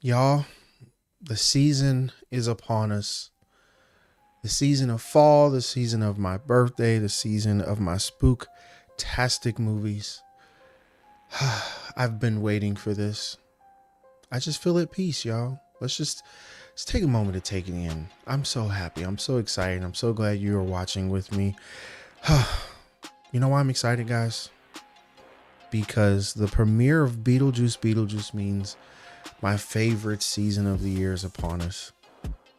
Y'all, the season is upon us. The season of fall, the season of my birthday, the season of my spook-tastic movies. I've been waiting for this. I just feel at peace, y'all. Let's take a moment to take it in. I'm so happy. I'm so excited. I'm so glad you are watching with me. You know why I'm excited, guys? Because the premiere of Beetlejuice means my favorite season of the year is upon us.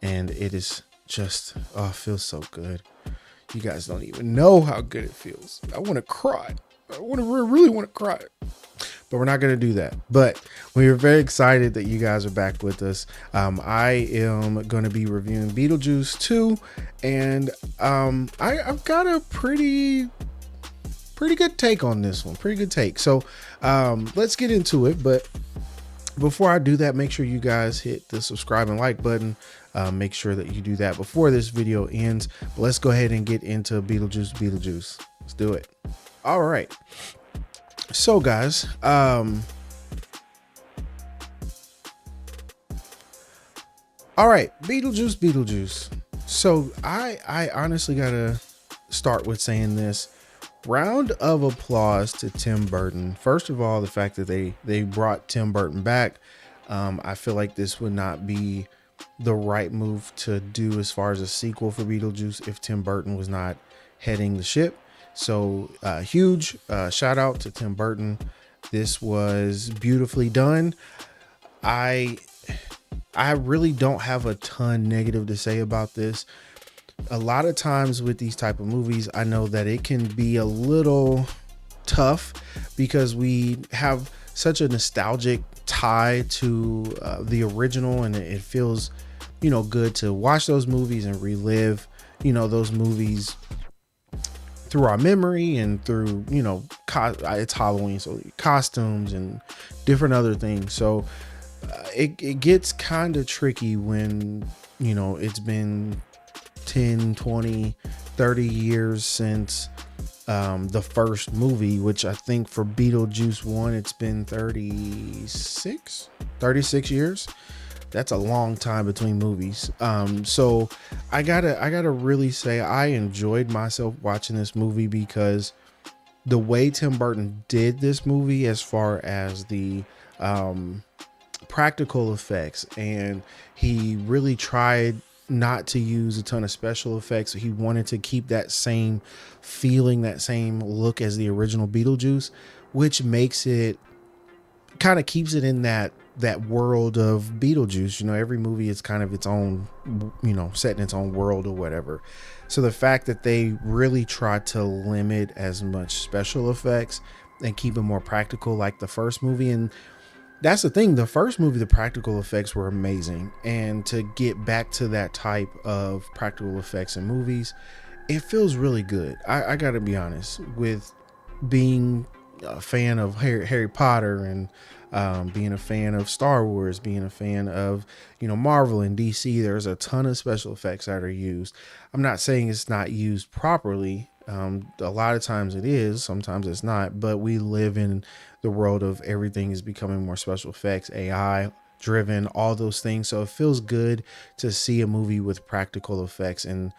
And it is just, it feels so good. You guys don't even know how good it feels. I want to cry. Really want to cry. But we're not going to do that. But we are very excited that you guys are back with us. I am going to be reviewing Beetlejuice 2. And I've got a pretty good take on this one. Pretty good take. So let's get into it. But before I do that, make sure you guys hit the subscribe and like button. Make sure that you do that before this video ends. But let's go ahead and get into Beetlejuice. Let's do it. All right. So guys, all right, Beetlejuice. So I honestly gotta start with saying this. Round of applause to Tim Burton. First of all, the fact that they brought Tim Burton back. I feel like this would not be the right move to do as far as a sequel for Beetlejuice if Tim Burton was not heading the ship. So huge shout out to Tim Burton. This was beautifully done. I really don't have a ton negative to say about this. A lot of times with these type of movies, I know that it can be a little tough because we have such a nostalgic tie to the original, and it feels, good to watch those movies and relive, those movies through our memory and through, it's Halloween, so costumes and different other things. So it gets kind of tricky when, it's been 10, 20, 30 years since the first movie, which I think for Beetlejuice 1, it's been 36 years. That's a long time between movies. So I gotta really say I enjoyed myself watching this movie because the way Tim Burton did this movie, as far as the practical effects, and he really tried not to use a ton of special effects. He wanted to keep that same feeling, that same look as the original Beetlejuice, which makes it kind of keeps it in that world of Beetlejuice. Every movie is kind of its own, set in its own world or whatever. So the fact that they really tried to limit as much special effects and keep it more practical like the first movie, and that's the thing, the first movie, the practical effects were amazing, and to get back to that type of practical effects in movies, it feels really good. I gotta be honest, with being a fan of Harry Potter and being a fan of Star Wars, being a fan of Marvel and DC, there's a ton of special effects that are used. I'm not saying it's not used properly. A lot of times it is, sometimes it's not, but we live in the world of everything is becoming more special effects, AI driven, all those things. So it feels good to see a movie with practical effects, and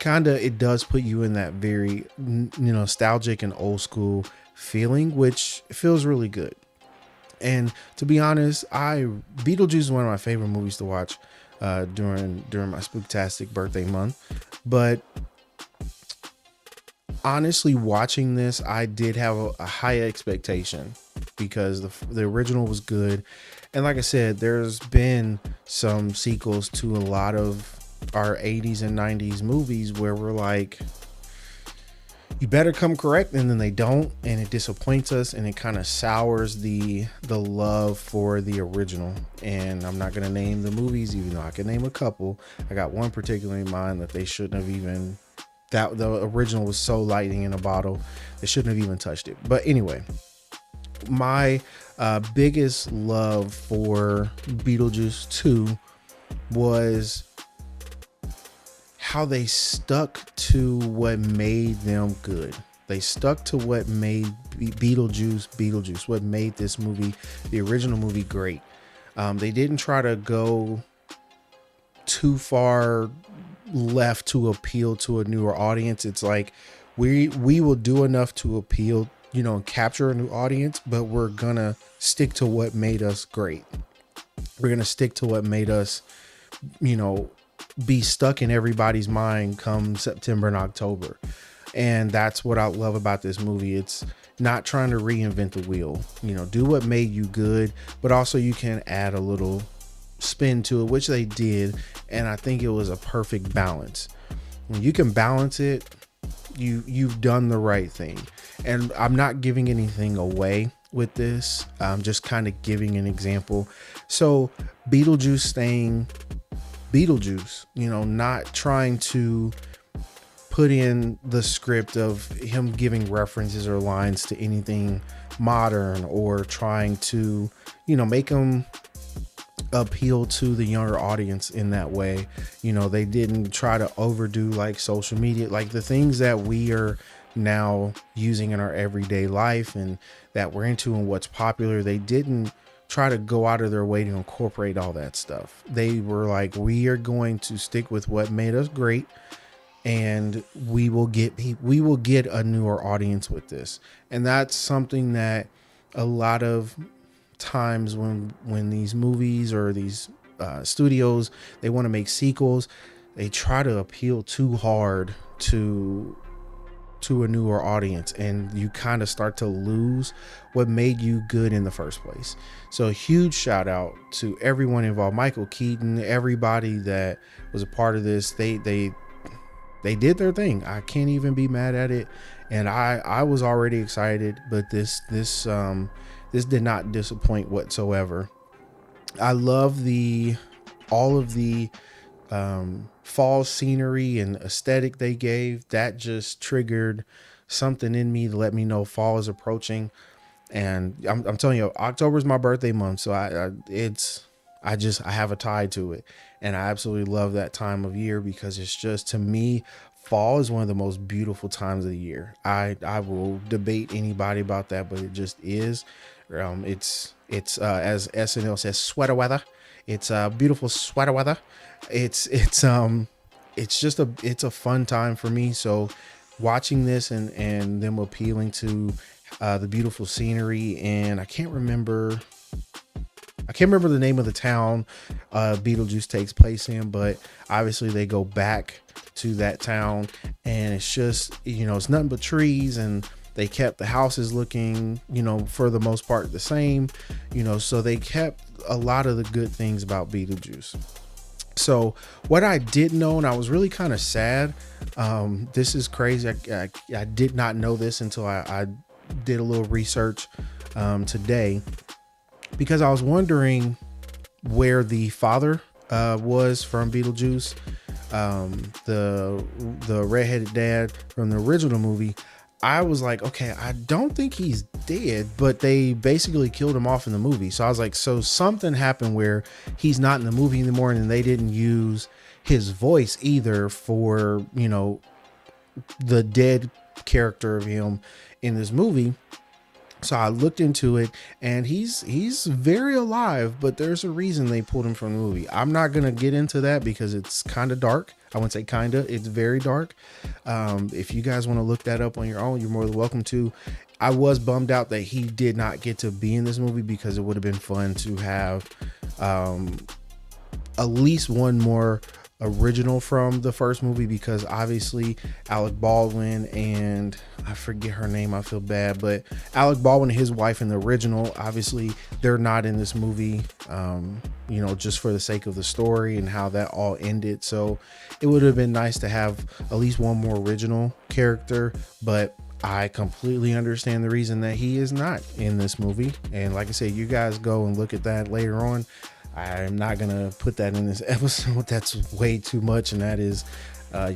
it does put you in that very nostalgic and old school feeling, which feels really good. And to be honest, Beetlejuice is one of my favorite movies to watch during my spooktastic birthday month. But honestly, watching this, I did have a high expectation because the original was good. And like I said, there's been some sequels to a lot of our 80s and 90s movies where we're like, you better come correct, and then they don't, and it disappoints us, and it kind of sours the love for the original. And I'm not going to name the movies, even though I can name a couple. I got one particular in mind that they shouldn't have even, that the original was so lightning in a bottle, they shouldn't have even touched it. But anyway, my biggest love for Beetlejuice 2 was how they stuck to what made them good. They stuck to what made Beetlejuice, what made this movie, the original movie, great. They didn't try to go too far left to appeal to a newer audience. It's like we will do enough to appeal, and capture a new audience, but we're gonna stick to what made us great. We're gonna stick to what made us, be stuck in everybody's mind come September and October. And that's what I love about this movie. It's not trying to reinvent the wheel. Do what made you good, but also you can add a little spin to it, which they did. And I think it was a perfect balance. When you can balance it, you've done the right thing. And I'm not giving anything away with this. I'm just kind of giving an example. So Beetlejuice staying Beetlejuice, not trying to put in the script of him giving references or lines to anything modern, or trying to, make him appeal to the younger audience in that way. They didn't try to overdo like social media, like the things that we are now using in our everyday life and that we're into and what's popular. They didn't try to go out of their way to incorporate all that stuff. They were like, we are going to stick with what made us great, and we will get a newer audience with this. And that's something that a lot of times when these movies or these studios, they want to make sequels, they try to appeal too hard to a newer audience, and you kind of start to lose what made you good in the first place. So a huge shout out to everyone involved, Michael Keaton, everybody that was a part of this. They did their thing. I can't even be mad at it. And I was already excited, but this did not disappoint whatsoever. I love all of the fall scenery and aesthetic they gave. That just triggered something in me to let me know fall is approaching. And I'm telling you, October is my birthday month, so I have a tie to it, and I absolutely love that time of year because it's just, to me, fall is one of the most beautiful times of the year. I will debate anybody about that, but it just is. It's as SNL says, sweater weather. It's beautiful sweater weather. It's just a fun time for me. So watching this and them appealing to the beautiful scenery, and I can't remember the name of the town Beetlejuice takes place in, but obviously they go back to that town, and it's just, it's nothing but trees, and they kept the houses looking, for the most part the same, so they kept a lot of the good things about Beetlejuice. So what I did know, and I was really kind of sad, this is crazy. I did not know this until I did a little research today, because I was wondering where the father was from Beetlejuice, the redheaded dad from the original movie. I was like, okay, I don't think he's dead, but they basically killed him off in the movie. So I was like, so something happened where he's not in the movie anymore, and they didn't use his voice either for, the dead character of him in this movie. So I looked into it, and he's very alive, but there's a reason they pulled him from the movie. I'm not going to get into that because it's kind of dark. I wouldn't say kind of, it's very dark. If you guys want to look that up on your own, you're more than welcome to. I was bummed out that he did not get to be in this movie, because it would have been fun to have at least one more original from the first movie, because obviously Alec Baldwin and I forget her name, I feel bad, but Alec Baldwin and his wife in the original, obviously they're not in this movie, just for the sake of the story and how that all ended. So it would have been nice to have at least one more original character, but I completely understand the reason that he is not in this movie. And like I said, you guys go and look at that later on. I'm not going to put that in this episode. That's way too much. And that is,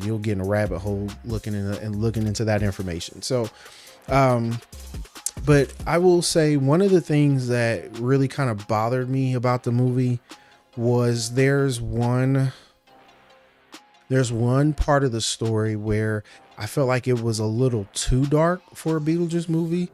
you'll get in a rabbit hole looking into that information. So, but I will say one of the things that really kind of bothered me about the movie was there's one part of the story where I felt like it was a little too dark for a Beetlejuice movie.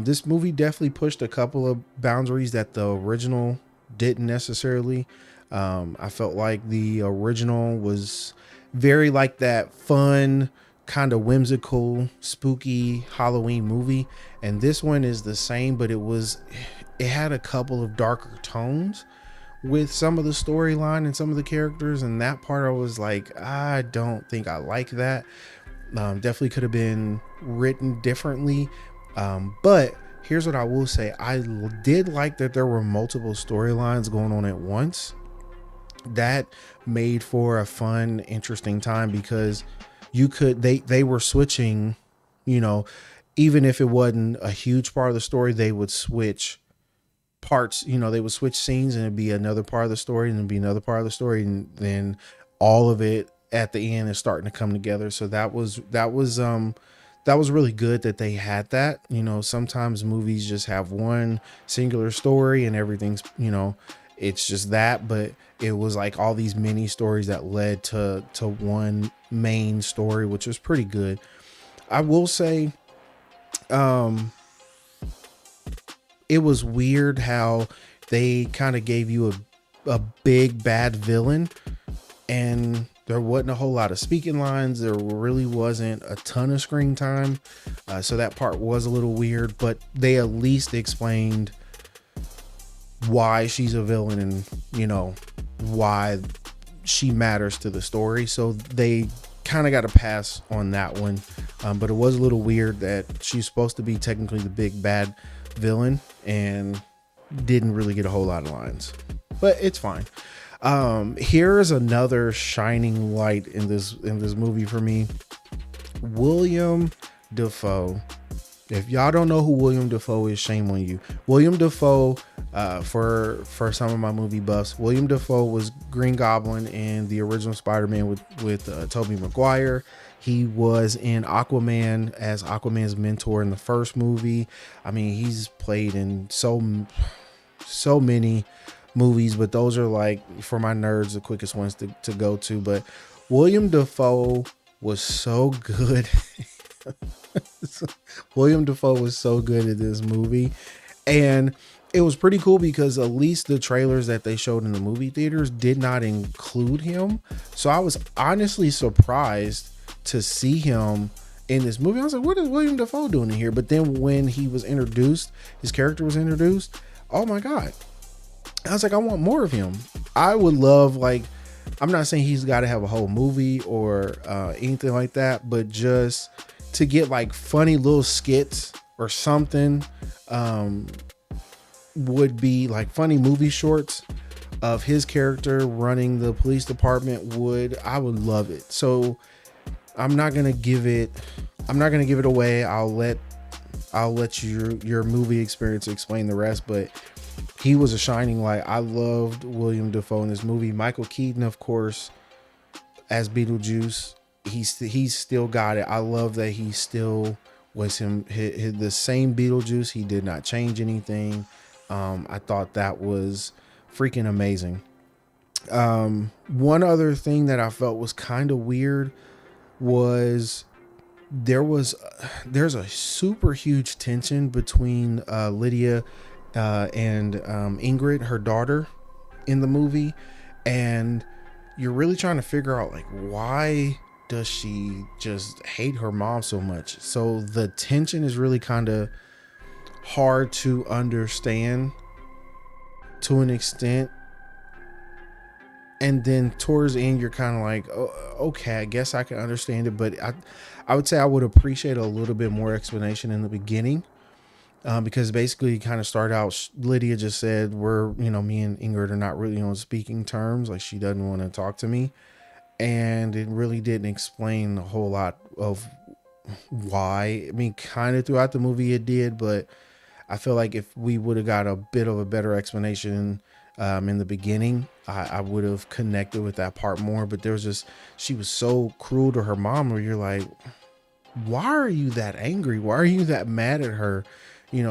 This movie definitely pushed a couple of boundaries that the original didn't necessarily. I felt like the original was very like that fun, kind of whimsical, spooky Halloween movie, and this one is the same, but it had a couple of darker tones with some of the storyline and some of the characters, and that part I was like, I don't think I like that. Definitely could have been written differently, but here's what I will say: did like that there were multiple storylines going on at once. That made for a fun, interesting time because they were switching, you know, even if it wasn't a huge part of the story, they would switch parts. They would switch scenes, and it'd be another part of the story, and it'd be another part of the story, and then all of it at the end is starting to come together. So that was really good that they had that. Sometimes movies just have one singular story and everything's, it's just that, but it was like all these mini stories that led to one main story, which was pretty good. I will say, it was weird how they kind of gave you a big bad villain, and there wasn't a whole lot of speaking lines. There really wasn't a ton of screen time. So that part was a little weird, but they at least explained why she's a villain and, why she matters to the story. So they kind of got a pass on that one. But it was a little weird that she's supposed to be technically the big bad villain and didn't really get a whole lot of lines, but it's fine. Here is another shining light in this movie for me. William Dafoe. If y'all don't know who William Dafoe is, shame on you. William Dafoe, for some of my movie buffs, William Dafoe was Green Goblin in the original Spider-Man with Tobey Maguire. He was in Aquaman as Aquaman's mentor in the first movie. I mean, he's played in so many movies, but those are like, for my nerds, the quickest ones to go to. But William Dafoe was so good. William Dafoe was so good at this movie, and it was pretty cool because at least the trailers that they showed in the movie theaters did not include him. So I was honestly surprised to see him in this movie. I was like, what is William Dafoe doing in here? But then when he was introduced, his character was introduced, oh my God. I was like, I want more of him. I would love, like, I'm not saying he's got to have a whole movie or anything like that, but just to get like funny little skits or something, would be like funny movie shorts of his character running the police department. I would love it. So I'm not going to give it away. I'll let your movie experience explain the rest, but he was a shining light. I loved William Dafoe in this movie. Michael Keaton, of course, as Beetlejuice, he's still got it. I love that he still was the same Beetlejuice. He did not change anything. I thought that was freaking amazing. One other thing that I felt was kind of weird was there's a super huge tension between Lydia and Ingrid, her daughter, in the movie, and you're really trying to figure out, like, why does she just hate her mom so much? So the tension is really kind of hard to understand to an extent, and then towards the end you're kind of like, oh, okay, I guess I can understand it, but I would say I would appreciate a little bit more explanation in the beginning. Because basically kind of started out, Lydia just said, me and Ingrid are not really on speaking terms. Like, she doesn't want to talk to me. And it really didn't explain a whole lot of why. I mean, kind of throughout the movie it did, but I feel like if we would have got a bit of a better explanation in the beginning, I would have connected with that part more. But she was so cruel to her mom, where you're like, why are you that angry? Why are you that mad at her?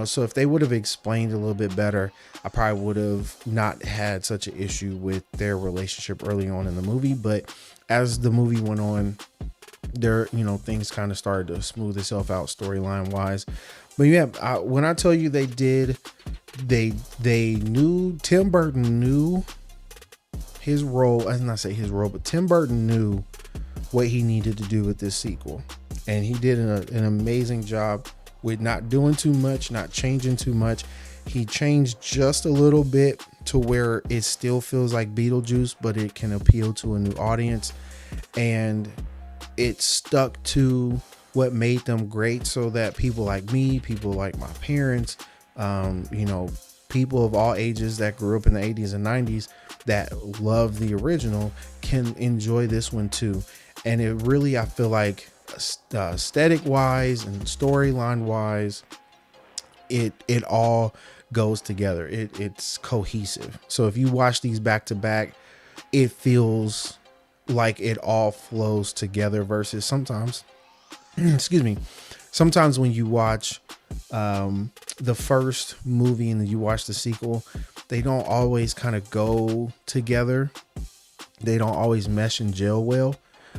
So if they would have explained a little bit better, I probably would have not had such an issue with their relationship early on in the movie. But as the movie went on, things kind of started to smooth itself out storyline wise. But yeah, when I tell you they did they knew, Tim Burton knew his role. I did not say his role, but Tim Burton knew what he needed to do with this sequel, and he did an amazing job with not doing too much, not changing too much. He changed just a little bit to where it still feels like Beetlejuice, but it can appeal to a new audience, and it stuck to what made them great, so that people like me, people like my parents, people of all ages that grew up in the 80s and 90s that love the original can enjoy this one too. And it really, I feel like, aesthetic wise and storyline wise, it all goes together. It's cohesive. So if you watch these back to back, it feels like it all flows together, versus sometimes excuse me, sometimes when you watch the first movie and then you watch the sequel, they don't always kind of go together. They don't always mesh and gel well.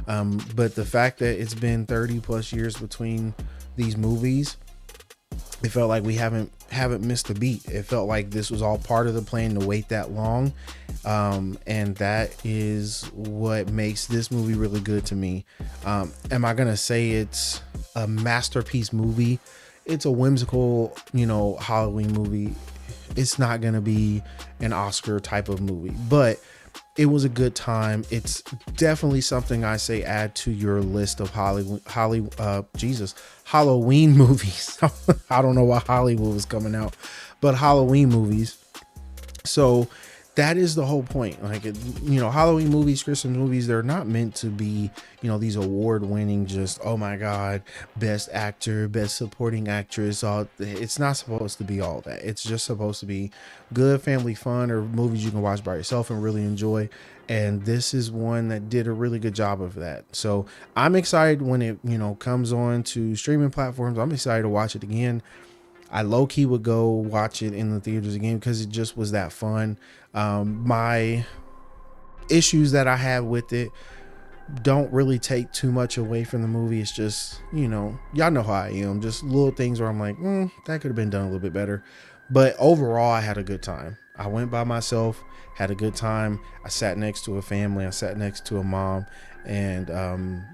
But the fact that it's been 30 plus years between these movies, it felt like we haven't missed a beat. It felt like this was all part of the plan to wait that long. And that is what makes this movie really good to me. Am I gonna say it's a masterpiece movie? It's a whimsical, Halloween movie. It's not gonna be an Oscar type of movie, but it was a good time. It's definitely something I say add to your list of Halloween movies. I don't know why Hollywood was coming out, but Halloween movies. So that is the whole point. Like, Halloween movies, Christmas movies, they're not meant to be, these award-winning, just, oh my God, best actor, best supporting actress. It's not supposed to be all that. It's just supposed to be good family fun, or movies you can watch by yourself and really enjoy. And this is one that did a really good job of that. So I'm excited when it, comes on to streaming platforms. I'm excited to watch it again. I low-key would go watch it in the theaters again because it just was that fun. My issues that I have with it don't really take too much away from the movie. It's just, y'all know how I am. Just little things where I'm like, that could have been done a little bit better. But overall, I had a good time. I went by myself, had a good time. I sat next to a family. I sat next to a mom, and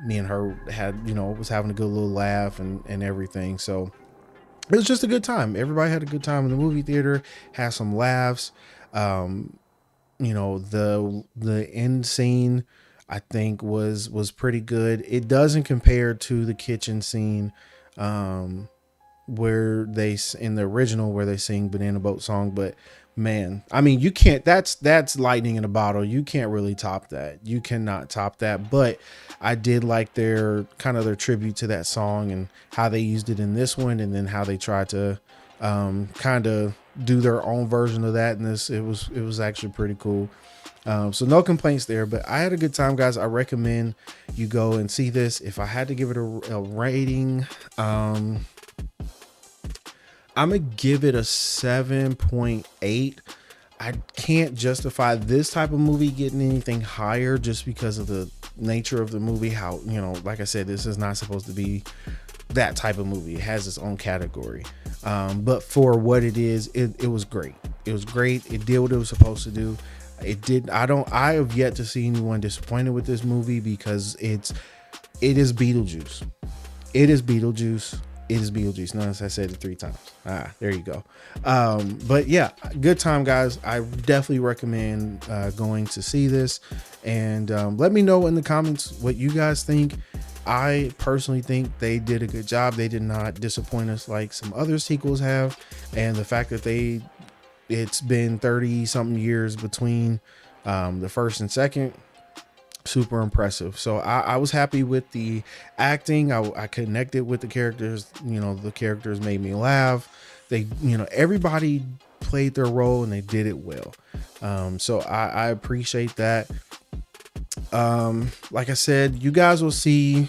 me and her had, was having a good little laugh and everything. So it was just a good time. Everybody had a good time in the movie theater, had some laughs. The end scene, I think was pretty good. It doesn't compare to the kitchen scene, where they, in the original, where they sing Banana Boat Song, but man, I mean, you can't, that's lightning in a bottle. You can't really top that. You cannot top that. But I did like their tribute to that song and how they used it in this one, and then how they tried to kind of do their own version of that in this. It was actually pretty cool. So no complaints there, but I had a good time, guys. I recommend you go and see this. If I had to give it a rating, I'm gonna give it a 7.8. I can't justify this type of movie getting anything higher just because of the nature of the movie. How, like I said, this is not supposed to be that type of movie. It has its own category. But for what it is, it was great. It was great. It did what it was supposed to do. It did. I have yet to see anyone disappointed with this movie, because it is Beetlejuice. It is Beetlejuice. It is Beetlejuice. Notice I said it 3 times. There you go. But yeah, good time, guys. I definitely recommend going to see this, and let me know in the comments what you guys think. I personally think they did a good job. They did not disappoint us like some other sequels have, and the fact that it's been 30 something years between the first and second, super impressive. So I was happy with the acting. I connected with the characters. The characters made me laugh. They, everybody played their role and they did it well. So I appreciate that. Like I said, you guys will see,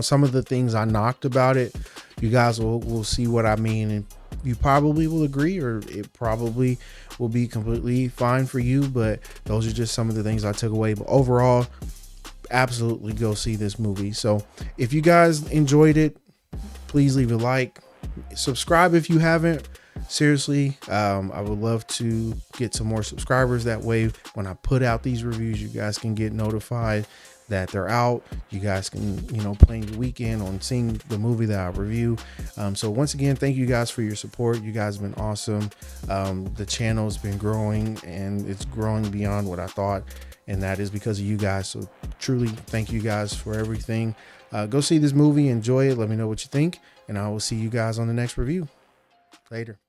some of the things I knocked about it. You guys will see what I mean, and you probably will agree, or it probably will be completely fine for you. But those are just some of the things I took away. But overall, absolutely go see this movie. So if you guys enjoyed it, please leave a like, subscribe if you haven't. seriously, I would love to get some more subscribers. That way, when I put out these reviews, you guys can get notified that they're out. You guys can, plan your weekend on seeing the movie that I review. So once again, thank you guys for your support. You guys have been awesome. The channel's been growing, and it's growing beyond what I thought, and that is because of you guys. So truly, thank you guys for everything. Go see this movie, enjoy it. Let me know what you think, and I will see you guys on the next review. Later.